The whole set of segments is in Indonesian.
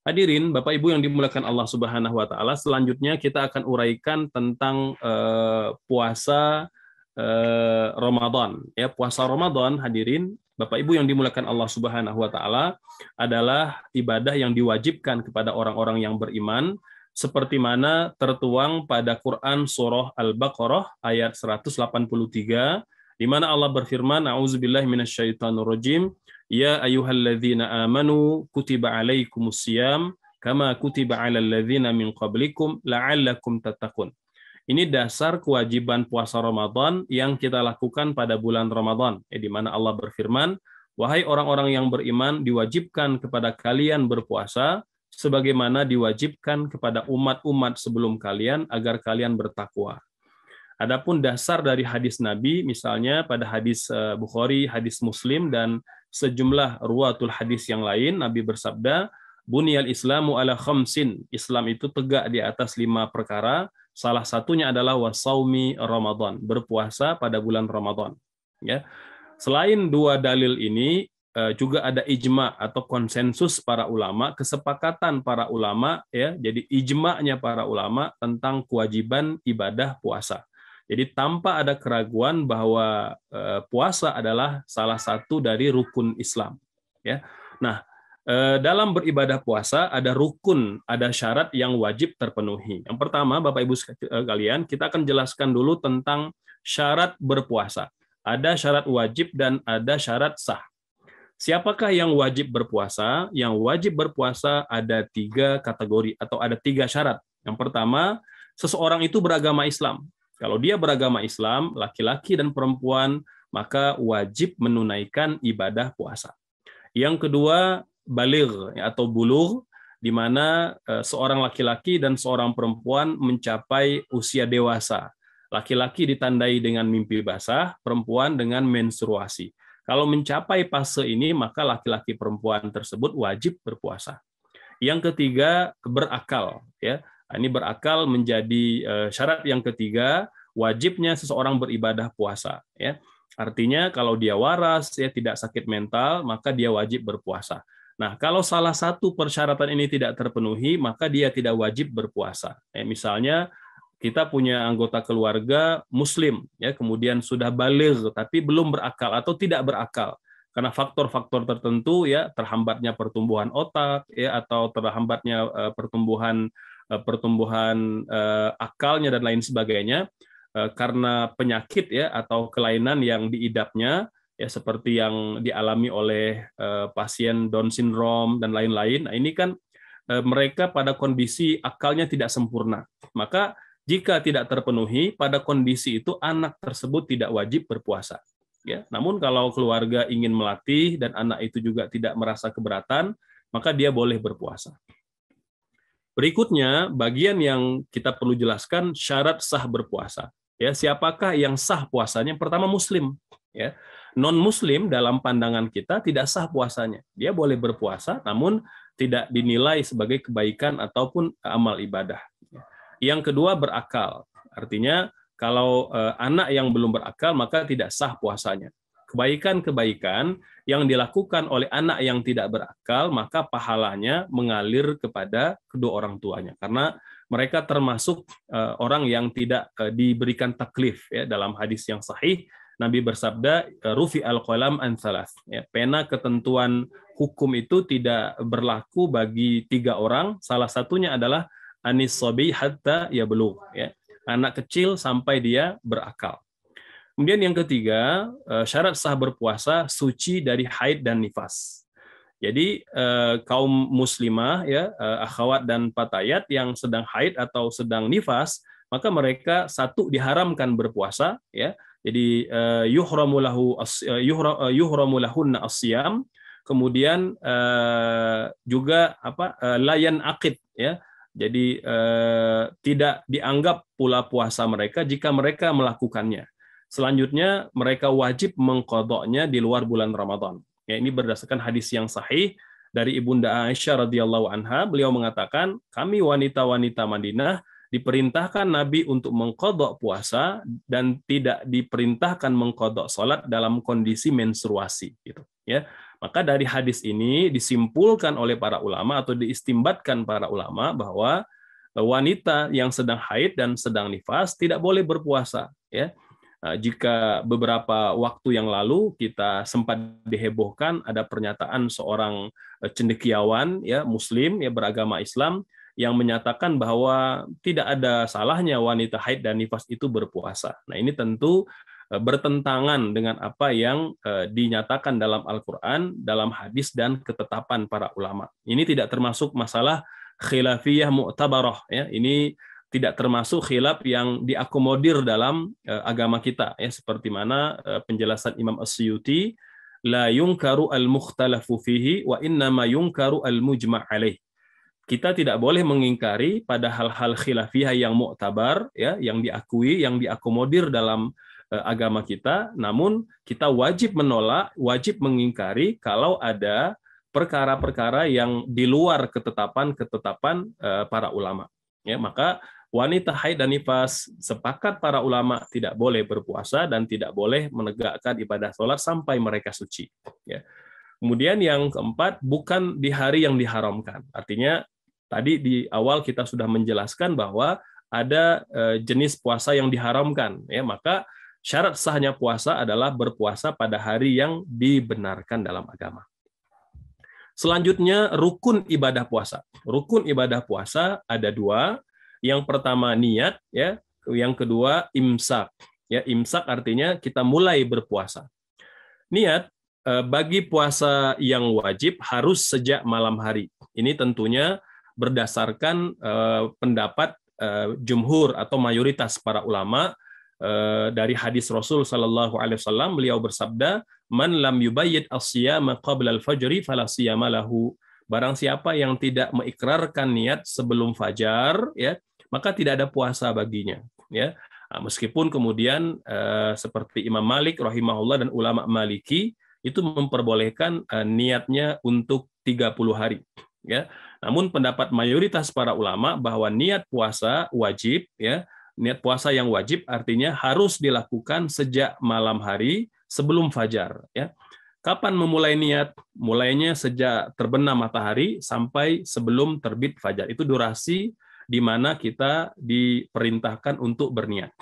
Hadirin, Bapak Ibu yang dimuliakan Allah Subhanahu wa taala, selanjutnya kita akan uraikan tentang puasa Ramadan. Ya, puasa Ramadan, hadirin, Bapak Ibu yang dimuliakan Allah Subhanahu wa taala, adalah ibadah yang diwajibkan kepada orang-orang yang beriman seperti mana tertuang pada Quran surah Al-Baqarah ayat 183 di mana Allah berfirman, A'udzubillahi minasyaitonirrajim. Ya ayyuhalladzina amanu kutiba alaikumusiyam kama kutiba alal ladzina min qablikum la'allakum tattaqun. Ini dasar kewajiban puasa Ramadan yang kita lakukan pada bulan Ramadan, di mana Allah berfirman, wahai orang-orang yang beriman, diwajibkan kepada kalian berpuasa sebagaimana diwajibkan kepada umat-umat sebelum kalian agar kalian bertakwa. Adapun dasar dari hadis Nabi, misalnya pada hadis Bukhari, hadis Muslim, dan sejumlah ruwatul hadis yang lain, Nabi bersabda, Bunyal Islamu ala khamsin. Islam itu tegak di atas 5 perkara. Salah satunya adalah wasaumi Ramadan, berpuasa pada bulan Ramadan. Ya. Selain 2 dalil ini, juga ada ijma atau konsensus para ulama, kesepakatan para ulama, ya. Jadi ijma'nya para ulama tentang kewajiban ibadah puasa. Jadi tanpa ada keraguan bahwa puasa adalah salah satu dari rukun Islam. Ya. Nah, dalam beribadah puasa ada rukun, ada syarat yang wajib terpenuhi. Yang pertama, Bapak Ibu sekalian, kita akan jelaskan dulu tentang syarat berpuasa. Ada syarat wajib dan ada syarat sah. Siapakah yang wajib berpuasa? Yang wajib berpuasa ada 3 kategori atau ada 3 syarat. Yang pertama, seseorang itu beragama Islam. Kalau dia beragama Islam, laki-laki dan perempuan, maka wajib menunaikan ibadah puasa. Yang kedua, baligh atau bulugh, di mana seorang laki-laki dan seorang perempuan mencapai usia dewasa. Laki-laki ditandai dengan mimpi basah, perempuan dengan menstruasi. Kalau mencapai fase ini, maka laki-laki perempuan tersebut wajib berpuasa. Yang ketiga, berakal, ya. Ini berakal menjadi syarat yang ketiga, wajibnya seseorang beribadah puasa. Ya. Artinya kalau dia waras, ya tidak sakit mental, maka dia wajib berpuasa. Nah, kalau salah satu persyaratan ini tidak terpenuhi, maka dia tidak wajib berpuasa. Misalnya kita punya anggota keluarga Muslim, ya kemudian sudah baligh tapi belum berakal atau tidak berakal. Karena faktor-faktor tertentu, ya terhambatnya pertumbuhan otak, ya atau terhambatnya pertumbuhan akalnya dan lain sebagainya karena penyakit, ya atau kelainan yang diidapnya, ya seperti yang dialami oleh pasien Down syndrome dan lain-lain. Nah, ini kan mereka pada kondisi akalnya tidak sempurna. Maka jika tidak terpenuhi, pada kondisi itu anak tersebut tidak wajib berpuasa. Ya, namun kalau keluarga ingin melatih dan anak itu juga tidak merasa keberatan, maka dia boleh berpuasa. Berikutnya, bagian yang kita perlu jelaskan syarat sah berpuasa. Ya, siapakah yang sah puasanya? Pertama, Muslim. Ya, non-Muslim dalam pandangan kita tidak sah puasanya. Dia boleh berpuasa, namun tidak dinilai sebagai kebaikan ataupun amal ibadah. Yang kedua, berakal. Artinya, kalau anak yang belum berakal, maka tidak sah puasanya. Kebaikan-kebaikan yang dilakukan oleh anak yang tidak berakal, maka pahalanya mengalir kepada kedua orang tuanya. Karena mereka termasuk orang yang tidak diberikan taklif. Ya, dalam hadis yang sahih, Nabi bersabda, rufi al-qalam an thalath. Ya, pena ketentuan hukum itu tidak berlaku bagi 3 orang. Salah satunya adalah anis sobi hatta ya belum. Ya. Anak kecil sampai dia berakal. Kemudian yang ketiga, syarat sah berpuasa suci dari haid dan nifas. Jadi kaum muslimah, ya akhwat dan fatayat yang sedang haid atau sedang nifas, maka mereka satu diharamkan berpuasa, ya. Jadi yuhramu lahunna as-siyam, kemudian juga layan aqid, ya. Jadi tidak dianggap pula puasa mereka jika mereka melakukannya. Selanjutnya mereka wajib mengqadha'nya di luar bulan Ramadan. Ya, ini berdasarkan hadis yang sahih dari Ibunda Aisyah radhiyallahu anha. Beliau mengatakan, kami wanita-wanita Madinah diperintahkan Nabi untuk mengqadha' puasa dan tidak diperintahkan mengqadha' salat dalam kondisi menstruasi. Gitu. Ya, Maka dari hadis ini disimpulkan oleh para ulama atau diistimbatkan para ulama bahwa wanita yang sedang haid dan sedang nifas tidak boleh berpuasa, ya. Jika beberapa waktu yang lalu kita sempat dihebohkan ada pernyataan seorang cendekiawan, ya, muslim, ya, beragama Islam, yang menyatakan bahwa tidak ada salahnya wanita haid dan nifas itu berpuasa. Nah, ini tentu bertentangan dengan apa yang dinyatakan dalam Al-Quran, dalam hadis, dan ketetapan para ulama. Ini tidak termasuk masalah khilafiyah mu'tabarah, ya. Ini tidak termasuk khilaf yang diakomodir dalam agama kita, ya, seperti mana penjelasan Imam As-Suyuti, la yungkaru al-mukhtalafu fihi wa innama yungkaru al-mujma' alaih. Kita tidak boleh mengingkari pada hal-hal khilafiyah yang mu'tabar, ya, yang diakui, yang diakomodir dalam agama kita, namun kita wajib menolak, wajib mengingkari kalau ada perkara-perkara yang di luar ketetapan-ketetapan para ulama. Ya, maka wanita haid dan nifas sepakat para ulama tidak boleh berpuasa dan tidak boleh menegakkan ibadah sholat sampai mereka suci. Ya. Kemudian yang keempat, bukan di hari yang diharamkan. Artinya tadi di awal kita sudah menjelaskan bahwa ada jenis puasa yang diharamkan. Ya, maka syarat sahnya puasa adalah berpuasa pada hari yang dibenarkan dalam agama. Selanjutnya rukun ibadah puasa. Rukun ibadah puasa ada dua. Yang pertama niat, ya. Yang kedua imsak. Ya, imsak artinya kita mulai berpuasa. Niat bagi puasa yang wajib harus sejak malam hari. Ini tentunya berdasarkan pendapat jumhur atau mayoritas para ulama dari hadis Rasul Shallallahu Alaihi Wasallam. Beliau bersabda, "Man lam yubayyid as-siyama qabla al-fajri fala siyama lahu." Barang siapa yang tidak mengikrarkan niat sebelum fajar, ya, maka tidak ada puasa baginya. Ya, meskipun kemudian seperti Imam Malik rahimahullah dan ulama Maliki itu memperbolehkan niatnya untuk 30 hari. Ya, namun pendapat mayoritas para ulama bahwa niat puasa wajib, ya, niat puasa yang wajib artinya harus dilakukan sejak malam hari sebelum fajar. Ya. Kapan memulai niat? Mulainya sejak terbenam matahari sampai sebelum terbit fajar. Itu durasi di mana kita diperintahkan untuk berniat.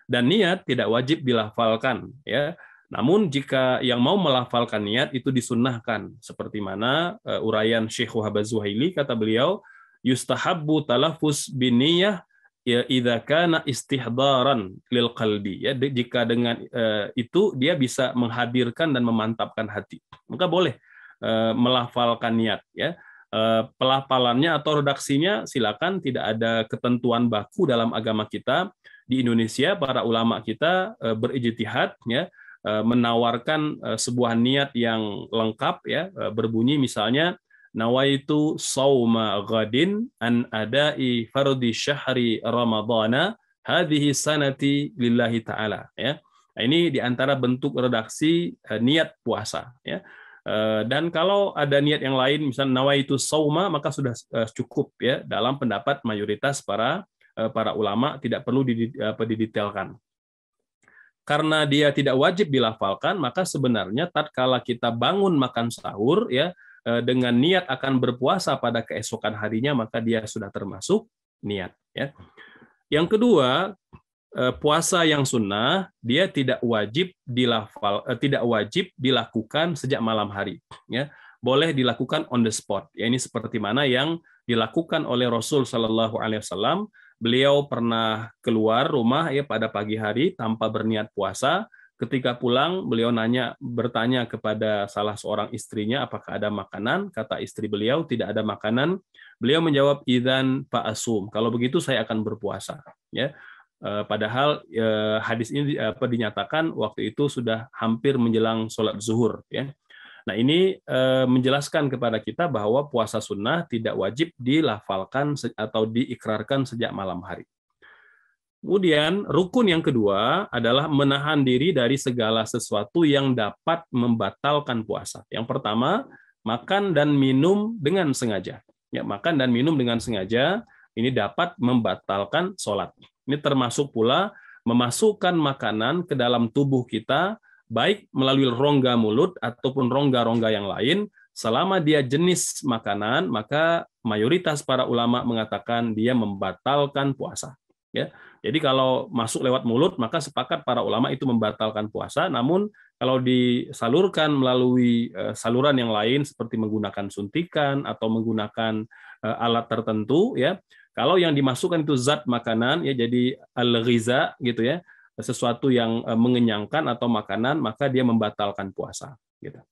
Dan niat tidak wajib dilafalkan, ya. Namun jika yang mau melafalkan niat itu disunnahkan, seperti mana uraian Syekh Wahab Az-Zuhaili, kata beliau, yustahabbu talafus biniyah ya idza kana istihdaran lil qalbi, ya, jika dengan itu dia bisa menghadirkan dan memantapkan hati, maka boleh melafalkan niat, ya. Pelafalannya atau redaksinya silakan, tidak ada ketentuan baku dalam agama kita. Di Indonesia para ulama kita berijtihad, ya, menawarkan sebuah niat yang lengkap, ya, berbunyi misalnya nawaitu sauma ghadin an adai fardhi syahri ramadhana hadhihi sanati lillahi taala, ya. Nah, ini diantara bentuk redaksi niat puasa, ya. Dan kalau ada niat yang lain, misalnya nawaitu sauma, maka sudah cukup, ya, dalam pendapat mayoritas para ulama, tidak perlu didetailkan. Karena dia tidak wajib dilafalkan, maka sebenarnya tatkala kita bangun makan sahur, ya, dengan niat akan berpuasa pada keesokan harinya, maka dia sudah termasuk niat, ya. Yang kedua, puasa yang sunnah dia tidak wajib tidak wajib dilakukan sejak malam hari, ya. Boleh dilakukan on the spot, ya. Ini seperti mana yang dilakukan oleh Rasul Shallallahu Alaihi Wasallam. Beliau pernah keluar rumah, ya, pada pagi hari tanpa berniat puasa. Ketika pulang, beliau bertanya kepada salah seorang istrinya, apakah ada makanan? Kata istri beliau, tidak ada makanan. Beliau menjawab, idzan fa'asum. Kalau begitu saya akan berpuasa, ya. Padahal hadis ini dinyatakan waktu itu sudah hampir menjelang sholat zuhur, ya. Nah, ini menjelaskan kepada kita bahwa puasa sunnah tidak wajib dilafalkan atau diikrarkan sejak malam hari. Kemudian rukun yang kedua adalah menahan diri dari segala sesuatu yang dapat membatalkan puasa. Yang pertama, makan dan minum dengan sengaja. Ya, makan dan minum dengan sengaja ini dapat membatalkan sholat. Ini termasuk pula memasukkan makanan ke dalam tubuh kita baik melalui rongga mulut ataupun rongga-rongga yang lain, selama dia jenis makanan, maka mayoritas para ulama mengatakan dia membatalkan puasa. Ya, jadi kalau masuk lewat mulut, maka sepakat para ulama itu membatalkan puasa. Namun kalau disalurkan melalui saluran yang lain seperti menggunakan suntikan atau menggunakan alat tertentu, ya, kalau yang dimasukkan itu zat makanan, ya, jadi al-ghiza gitu ya, sesuatu yang mengenyangkan atau makanan, maka dia membatalkan puasa. Gitu.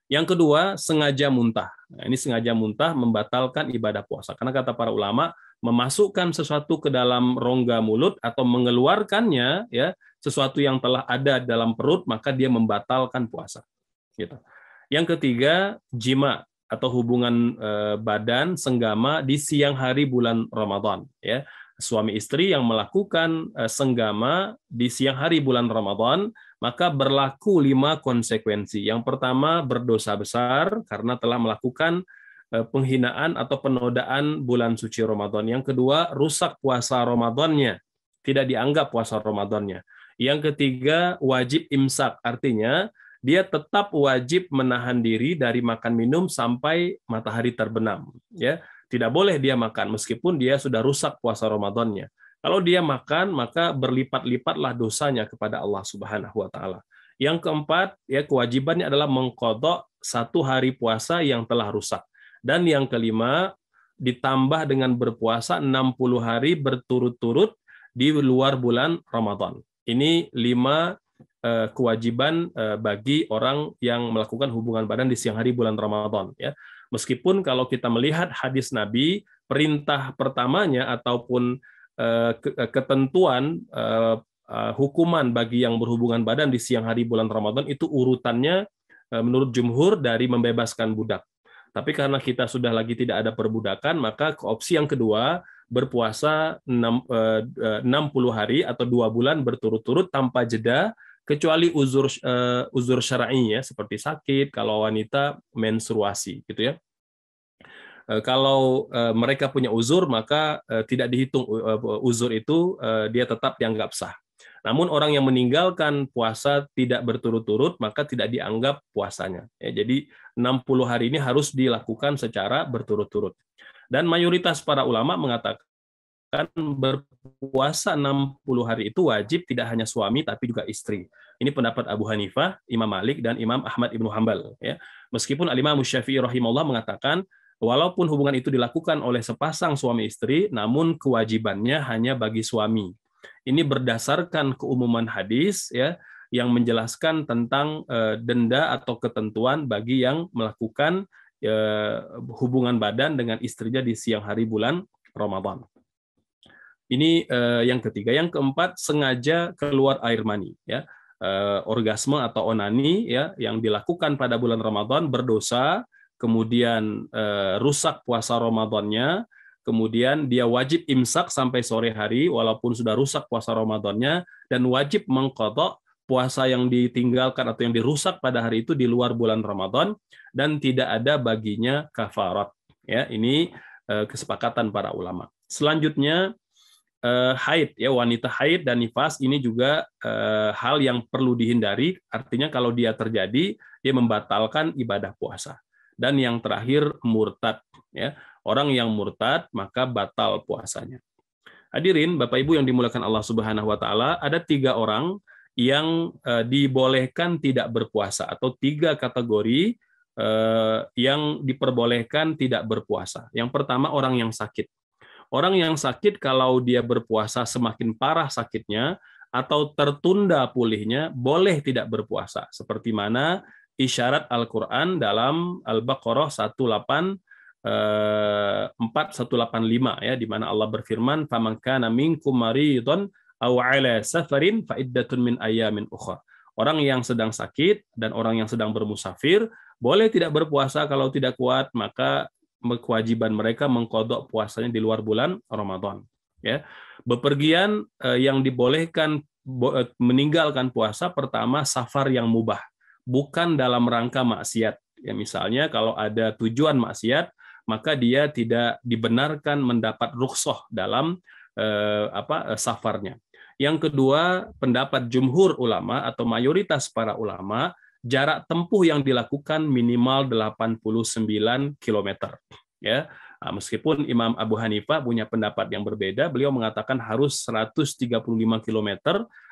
Yang kedua, sengaja muntah. Nah, ini sengaja muntah membatalkan ibadah puasa. Karena kata para ulama, memasukkan sesuatu ke dalam rongga mulut atau mengeluarkannya, ya, sesuatu yang telah ada dalam perut, maka dia membatalkan puasa. Gitu. Yang ketiga, jima atau hubungan badan senggama di siang hari bulan Ramadan. Ya, suami istri yang melakukan senggama di siang hari bulan Ramadan, maka berlaku 5 konsekuensi. Yang pertama, berdosa besar karena telah melakukan penghinaan atau penodaan bulan suci Ramadan. Yang kedua, rusak puasa Ramadannya, tidak dianggap puasa Ramadannya. Yang ketiga, wajib imsak, artinya dia tetap wajib menahan diri dari makan minum sampai matahari terbenam. Ya, tidak boleh dia makan meskipun dia sudah rusak puasa Ramadannya. Kalau dia makan, maka berlipat-lipatlah dosanya kepada Allah Subhanahu wa taala. Yang keempat, ya, kewajibannya adalah mengqadha 1 hari puasa yang telah rusak. Dan yang kelima, ditambah dengan berpuasa 60 hari berturut-turut di luar bulan Ramadan. Ini 5 kewajiban bagi orang yang melakukan hubungan badan di siang hari bulan Ramadan, ya. Meskipun kalau kita melihat hadis Nabi, perintah pertamanya ataupun ketentuan hukuman bagi yang berhubungan badan di siang hari bulan Ramadan itu urutannya menurut jumhur dari membebaskan budak. Tapi karena kita sudah lagi tidak ada perbudakan, maka ke opsi yang kedua, berpuasa 60 hari atau 2 bulan berturut-turut tanpa jeda, kecuali uzur syar'i, ya, seperti sakit, kalau wanita menstruasi gitu, ya. Kalau mereka punya uzur, maka tidak dihitung uzur itu, dia tetap dianggap sah. Namun orang yang meninggalkan puasa tidak berturut-turut, maka tidak dianggap puasanya. Ya, jadi 60 hari ini harus dilakukan secara berturut-turut. Dan mayoritas para ulama mengatakan berpuasa 60 hari itu wajib tidak hanya suami tapi juga istri. Ini pendapat Abu Hanifah, Imam Malik, dan Imam Ahmad Ibnu Hanbal. Ya. Meskipun Al-Imam Syafi'i rahimahullah mengatakan walaupun hubungan itu dilakukan oleh sepasang suami istri, namun kewajibannya hanya bagi suami. Ini berdasarkan keumuman hadis, ya, yang menjelaskan tentang denda atau ketentuan bagi yang melakukan hubungan badan dengan istrinya di siang hari bulan Ramadan. Ini yang ketiga. Yang keempat, sengaja keluar air mani, ya. Orgasme atau onani, ya, yang dilakukan pada bulan Ramadan berdosa, kemudian rusak puasa Ramadannya, kemudian dia wajib imsak sampai sore hari walaupun sudah rusak puasa Ramadannya, dan wajib mengqadha puasa yang ditinggalkan atau yang dirusak pada hari itu di luar bulan Ramadan, dan tidak ada baginya kafarat. Ya, ini kesepakatan para ulama. Selanjutnya, haid, ya, wanita haid dan nifas ini juga hal yang perlu dihindari, artinya kalau dia terjadi dia membatalkan ibadah puasa. Dan yang terakhir, murtad, ya, orang yang murtad maka batal puasanya. Hadirin Bapak Ibu yang dimuliakan Allah Subhanahu wa taala, ada 3 orang yang dibolehkan tidak berpuasa, atau 3 kategori yang diperbolehkan tidak berpuasa. Yang pertama, orang yang sakit. Orang yang sakit kalau dia berpuasa semakin parah sakitnya atau tertunda pulihnya, boleh tidak berpuasa. Seperti mana isyarat Al-Quran dalam Al-Baqarah 185, ya, di mana Allah berfirman, "Faman kana minkum maridun aw 'ala safarin fa iddatun min ayyamin ukhra." Orang yang sedang sakit dan orang yang sedang bermusafir boleh tidak berpuasa, kalau tidak kuat maka kewajiban mereka mengqadha puasanya di luar bulan Ramadan. Ya, bepergian yang dibolehkan meninggalkan puasa, pertama safar yang mubah, bukan dalam rangka maksiat. Ya, misalnya kalau ada tujuan maksiat, maka dia tidak dibenarkan mendapat rukhsah dalam safarnya. Yang kedua, pendapat jumhur ulama atau mayoritas para ulama, jarak tempuh yang dilakukan minimal 89 km. Ya, meskipun Imam Abu Hanifah punya pendapat yang berbeda, beliau mengatakan harus 135 km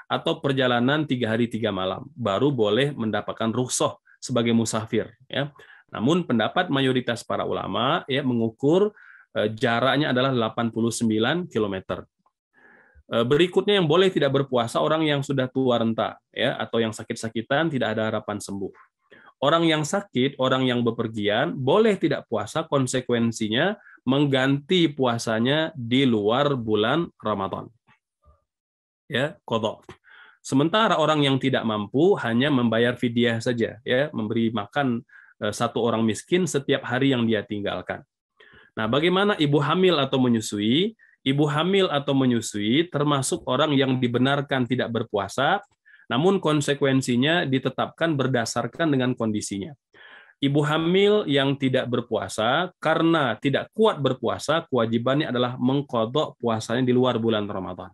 atau perjalanan 3 hari 3 malam, baru boleh mendapatkan rukhsah sebagai musafir. Ya. Namun pendapat mayoritas para ulama ya mengukur jaraknya adalah 89 km. Berikutnya yang boleh tidak berpuasa orang yang sudah tua renta ya atau yang sakit-sakitan tidak ada harapan sembuh. Orang yang sakit, orang yang bepergian boleh tidak puasa, konsekuensinya mengganti puasanya di luar bulan Ramadan. Ya, qadha. Sementara orang yang tidak mampu hanya membayar fidyah saja ya, memberi makan satu orang miskin setiap hari yang dia tinggalkan. Nah, bagaimana ibu hamil atau menyusui? Ibu hamil atau menyusui termasuk orang yang dibenarkan tidak berpuasa, namun konsekuensinya ditetapkan berdasarkan dengan kondisinya. Ibu hamil yang tidak berpuasa karena tidak kuat berpuasa, kewajibannya adalah mengqadha puasanya di luar bulan Ramadan.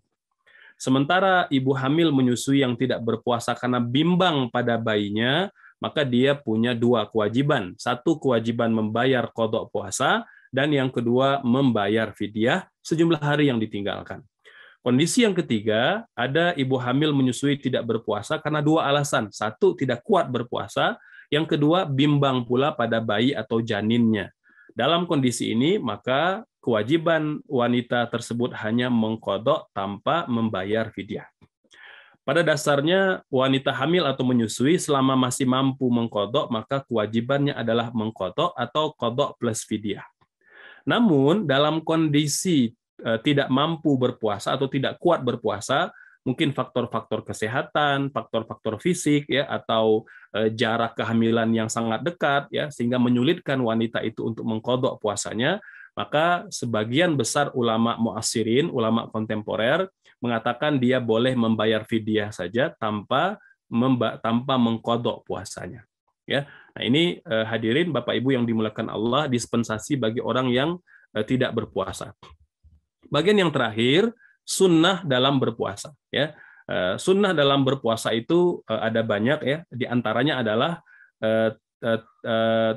Sementara ibu hamil menyusui yang tidak berpuasa karena bimbang pada bayinya, maka dia punya dua kewajiban. Satu, kewajiban membayar qadha puasa, dan yang kedua membayar fidyah sejumlah hari yang ditinggalkan. Kondisi yang ketiga, ada ibu hamil menyusui tidak berpuasa karena dua alasan. Satu, tidak kuat berpuasa. Yang kedua, bimbang pula pada bayi atau janinnya. Dalam kondisi ini, maka kewajiban wanita tersebut hanya mengqadha tanpa membayar fidyah. Pada dasarnya, wanita hamil atau menyusui selama masih mampu mengqadha, maka kewajibannya adalah mengqadha atau qadha plus fidyah. Namun dalam kondisi tidak mampu berpuasa atau tidak kuat berpuasa, mungkin faktor-faktor kesehatan, faktor-faktor fisik ya atau jarak kehamilan yang sangat dekat ya sehingga menyulitkan wanita itu untuk mengqadha puasanya, maka sebagian besar ulama mu'assirin, ulama kontemporer mengatakan dia boleh membayar fidyah saja tanpa mengqadha puasanya. Ya, nah ini hadirin Bapak Ibu yang dimuliakan Allah, dispensasi bagi orang yang tidak berpuasa. Bagian yang terakhir, sunnah dalam berpuasa. Ya, sunnah dalam berpuasa itu ada banyak ya. Di antaranya adalah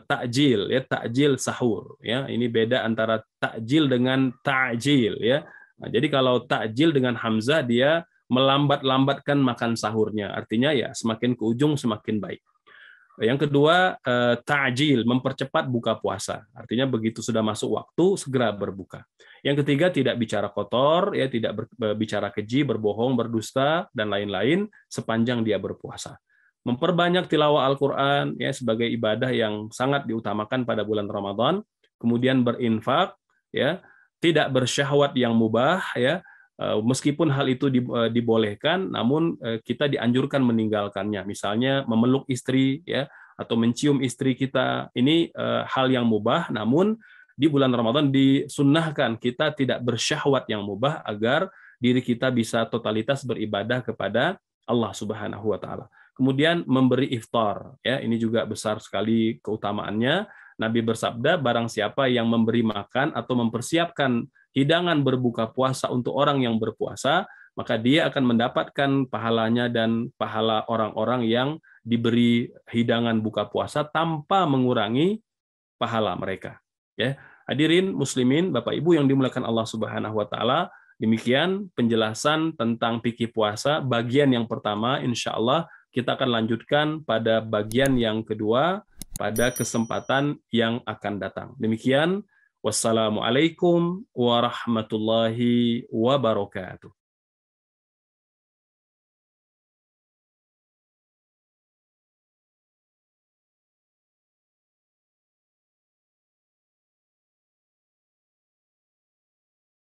takjil, ya takjil sahur. Ya, ini beda antara takjil dengan ta'jil. Ya, nah, jadi kalau takjil dengan hamzah dia melambat-lambatkan makan sahurnya. Artinya ya semakin ke ujung semakin baik. Yang kedua, ta'jil, mempercepat buka puasa. Artinya begitu sudah masuk waktu, segera berbuka. Yang ketiga, tidak bicara kotor, ya tidak berbicara keji, berbohong, berdusta, dan lain-lain sepanjang dia berpuasa. Memperbanyak tilawah Al-Quran ya sebagai ibadah yang sangat diutamakan pada bulan Ramadan. Kemudian berinfak, ya tidak bersyahwat yang mubah, ya meskipun hal itu dibolehkan, namun kita dianjurkan meninggalkannya. Misalnya memeluk istri, ya, atau mencium istri kita. Ini hal yang mubah, namun di bulan Ramadan disunnahkan kita tidak bersyahwat yang mubah agar diri kita bisa totalitas beribadah kepada Allah Subhanahu wa taala. Kemudian memberi iftar, ya, ini juga besar sekali keutamaannya. Nabi bersabda, barang siapa yang memberi makan atau mempersiapkan hidangan berbuka puasa untuk orang yang berpuasa, maka dia akan mendapatkan pahalanya dan pahala orang-orang yang diberi hidangan buka puasa tanpa mengurangi pahala mereka. Ya, hadirin muslimin, Bapak Ibu yang dimuliakan Allah Subhanahu wa taala, demikian penjelasan tentang fikih puasa bagian yang pertama. Insya Allah kita akan lanjutkan pada bagian yang kedua pada kesempatan yang akan datang. Demikian, wassalamualaikum warahmatullahi wabarakatuh.